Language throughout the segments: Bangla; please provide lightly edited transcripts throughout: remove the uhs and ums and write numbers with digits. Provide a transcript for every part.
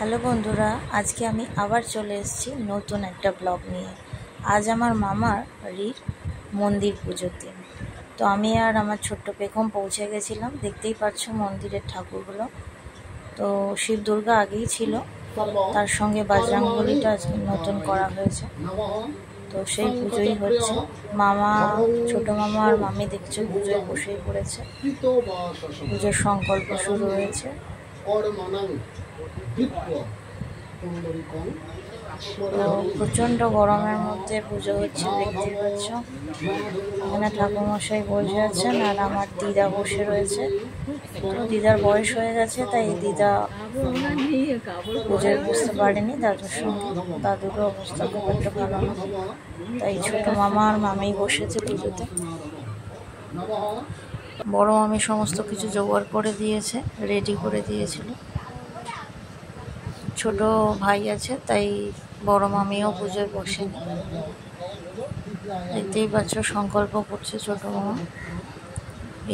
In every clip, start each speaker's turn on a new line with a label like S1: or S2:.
S1: হ্যালো বন্ধুরা, আজকে আমি আবার চলে এসেছি নতুন একটা ব্লগ নিয়ে। আজ আমার মামার বাড়ির মন্দির পুজোর দিন। তো আমি আর আমার ছোট্ট পেখম পৌঁছে গেছিলাম। দেখতেই পাচ্ছ মন্দিরের ঠাকুরগুলো। তো শিব দুর্গা আগেই ছিল, তার সঙ্গে বজরংবলীটা আজকে নতুন করা হয়েছে। তো সেই পুজোই হচ্ছে। মামা, ছোট মামা আর মামি দেখছো পুজোয় বসেই পড়েছে। পুজোর সংকল্প শুরু হয়েছে। প্রচন্ড গরমের মধ্যে পুজো হচ্ছে, দেখতেই পাচ্ছ। এখানে ঠাকুরমশাই বসে আছেন আর আমার দিদা বসে রয়েছে। তো দিদার বয়স হয়ে গেছে, তাই দিদা পুজোয় বুঝতে পারেনি দাদুর সঙ্গে। দাদুরও অবস্থা খুব একটা ভালো না, তাই ছোট মামা আর মামি বসেছে পুজোতে। বড় মামি সমস্ত কিছু জোগাড় করে দিয়েছে, রেডি করে দিয়েছিল। ছোট ভাই আছে, তাই বড় মামিও পুজোয় বসেনি। দেখতেই পাচ্ছ সংকল্প করছে ছোট মামা।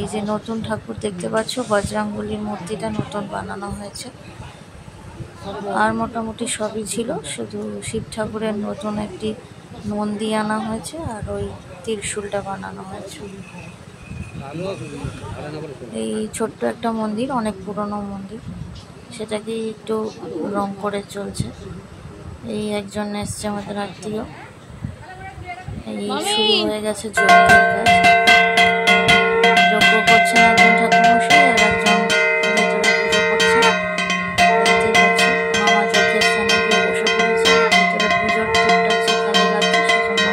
S1: এই যে নতুন ঠাকুর দেখতে পাচ্ছ, বজরংবলীর মূর্তিটা নতুন বানানো হয়েছে। আর মোটামুটি সবই ছিল, শুধু শিব ঠাকুরের নতুন একটি নন্দী আনা হয়েছে আর ওই ত্রিশূলটা বানানো হয়েছে। এই ছোট্ট একটা মন্দির, অনেক পুরনো মন্দির, সেটাকে একটু রং করে চলছে। এই একজন এসছে আমাদের আত্মীয়। এই শুরু হয়ে গেছে যজ্ঞের কাজ। যজ্ঞ করছেন একজন ঠাকুরমশাই আর একজন ভেতরে পুজো করছে। দেখতেই পাচ্ছ মামা যজ্ঞের স্থানে গিয়ে বসে পড়েছে। ভেতরে পুজোর টুকটাক যে কাজে লাগছে সেজন্য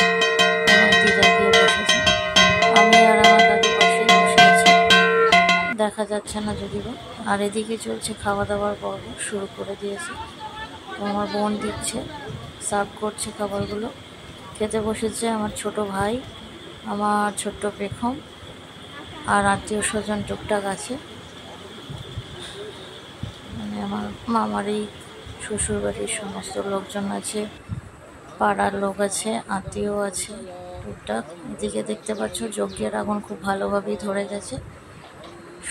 S1: আমার দিদা গিয়ে বসেছে। আমি আর আমার দাদু পাশেই বসে আছি, দেখা যাচ্ছে না যদিও। আর এদিকে চলছে খাওয়া দাওয়ার পর্ব, শুরু করে দিয়েছে। আমার বোন দিচ্ছে, সার্ভ করছে খাবারগুলো। খেতে বসেছে আমার ছোট ভাই, আমার ছোট্ট পেখম আর আত্মীয় স্বজন টুকটাক আছে। মানে আমার মামার এই শ্বশুরবাড়ির সমস্ত লোকজন আছে, পাড়ার লোক আছে, আত্মীয় আছে টুকটাক। এদিকে দেখতে পাচ্ছ যজ্ঞের আগুন খুব ভালোভাবেই ধরে গেছে।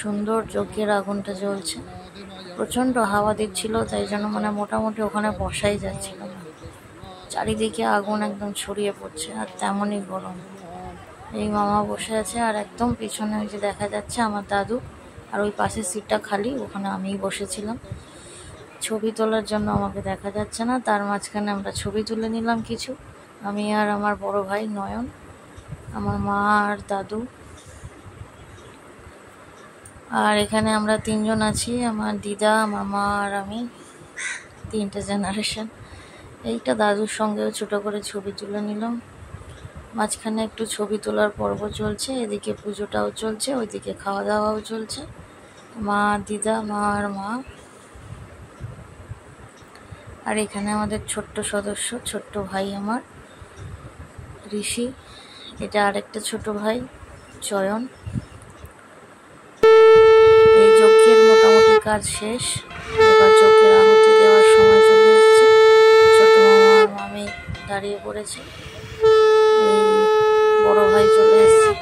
S1: সুন্দর যজ্ঞের আগুনটা জ্বলছে। প্রচণ্ড হাওয়া দিচ্ছিল, তাই জন্য মানে মোটামুটি ওখানে বসাই যাচ্ছিল না। চারিদিকে আগুন একদম ছড়িয়ে পড়ছে আর তেমনই গরম। এই মামা বসে আছে আর একদম পিছনে ওই যে দেখা যাচ্ছে আমার দাদু, আর ওই পাশের সিটটা খালি, ওখানে আমিই বসেছিলাম। ছবি তোলার জন্য আমাকে দেখা যাচ্ছে না, তার মাঝখানে আমরা ছবি তুলে নিলাম কিছু, আমি আর আমার বড় ভাই নয়ন, আমার মা আর দাদু। আর এখানে আমরা তিনজন আছি, আমার দিদা, মামা আর আমি, তিনটে জেনারেশন। এইটা দাদুর সঙ্গেও ছোটো করে ছবি তুলে নিলাম। মাঝখানে একটু ছবি তোলার পর্ব চলছে, এদিকে পুজোটাও চলছে, ওইদিকে খাওয়া দাওয়াও চলছে। মা, দিদা, মা আর মা। আর এখানে আমাদের ছোট্ট সদস্য, ছোট্ট ভাই আমার ঋষি। এটা আরেকটা ছোট ভাই চয়ন। এই যজ্ঞের মোটামুটি কাজ শেষ, এবার যজ্ঞের আহুতি দেওয়ার সময় চলে এসেছে। ছোট মামা আর মামি দাঁড়িয়ে পড়েছে। এই বড় ভাই চলে এসেছে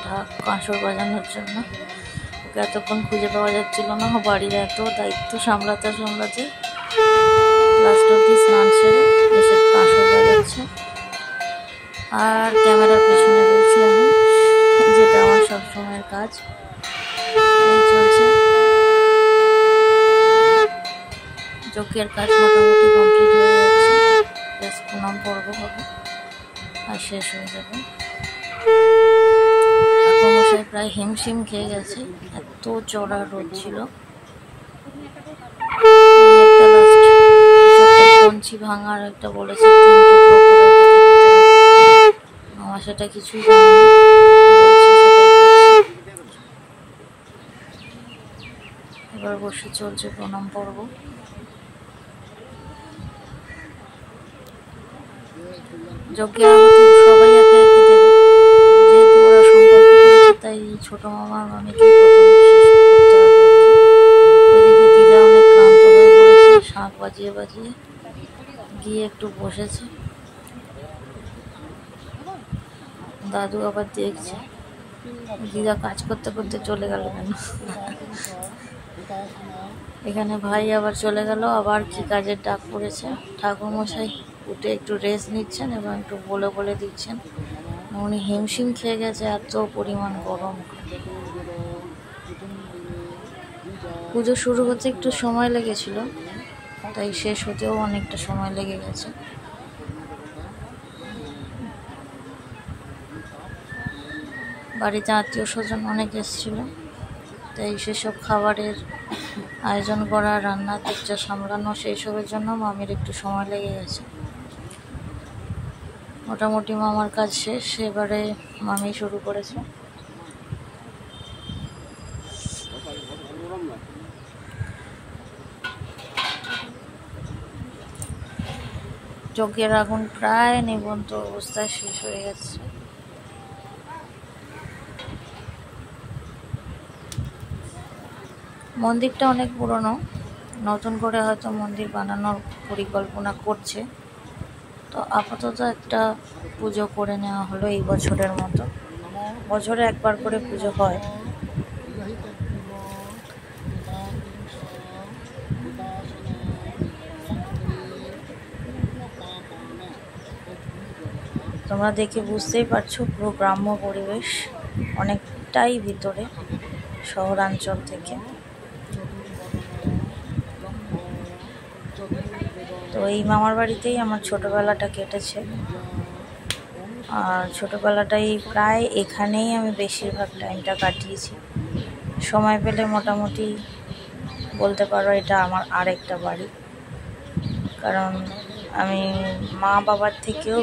S1: ঢাক কাঁসর বাজানোর জন্য। ওকে এতক্ষণ খুঁজে পাওয়া যাচ্ছিল না, বাড়ির এত দায়িত্ব সামলাতে সামলাতে লাস্ট অব্দি স্নান সেরে এসে কাঁসর বাজাচ্ছে। আর ক্যামেরার পেছনে রয়েছি আমি, যেটা আমার সবসময়ের কাজ। এই চলছে যজ্ঞের কাজ, মোটামুটি কমপ্লিট হয়ে যাচ্ছে। জাস্ট প্রণাম পর্ব হবে আর শেষ হয়ে যাবে। ঠাকুরমশাই প্রায় হিমশিম খেয়ে গেছে, এত চড়া রোদ ছিল। একটা লাস্ট কঞ্চি ভাঙার একটা বলেছে, 3 টুকরো করে আমার সেটা কিছুই জানি না, এবার বসে চলছে প্রণাম পর্ব। যজ্ঞের আহুতি সবাই একে একে দেবে, যেহেতু ওরা সংকল্প করেছে, তাই ছোট মামার মামিকেই প্রথম শেষ করতে হবে। ওইদিকে দিদা অনেক ক্লান্ত হয়ে পড়েছে, শাঁখ বাজিয়ে বাজিয়ে গিয়ে একটু বসেছে। দাদু আবার দেখছে দিদা কাজ করতে করতে চলে গেল কেন। এখানে ভাই আবার চলে গেল, আবার কি কাজের ডাক পড়েছে। ঠাকুরমশাই উঠে একটু রেস্ট নিচ্ছেন এবং একটু বলে বলে দিচ্ছেন। উনি হিমশিম খেয়ে গেছে, এত পরিমাণ গরম। পুজো শুরু হতে একটু সময় লেগেছিল, তাই শেষ হতেও অনেকটা সময় লেগে গেছে। বাড়িতে আত্মীয় স্বজন অনেক এসেছিল, তাই সেসব খাবারের আয়োজন করা, রান্নার দিকটা সামলানো, সেই সবের জন্য মামির একটু সময় লেগে গেছে। মোটামুটি মামার কাজ শেষ, এবারে মামি শুরু করেছে। যজ্ঞের আগুন প্রায় নিবন্ত অবস্থায় শেষ হয়ে গেছে। মন্দিরটা অনেক পুরনো, নতুন করে হয়তো মন্দির বানানোর পরিকল্পনা করছে। তো আপাতত একটা পুজো করে নেওয়া হলো এই বছরের মতো। বছরে একবার করে পুজো হয়। তোমরা দেখে বুঝতেই পারছো, পুরো গ্রাম্য পরিবেশ, অনেকটাই ভিতরে শহরাঞ্চল থেকে। তো এই মামার বাড়িতেই আমার ছোটবেলাটা কেটেছে, আর ছোটবেলাটাই প্রায় এখানেই আমি বেশিরভাগ টাইমটা কাটিয়েছি। সময় পেলে মোটামুটি বলতে পারো এটা আমার আরেকটা বাড়ি, কারণ আমি মা বাবার থেকেও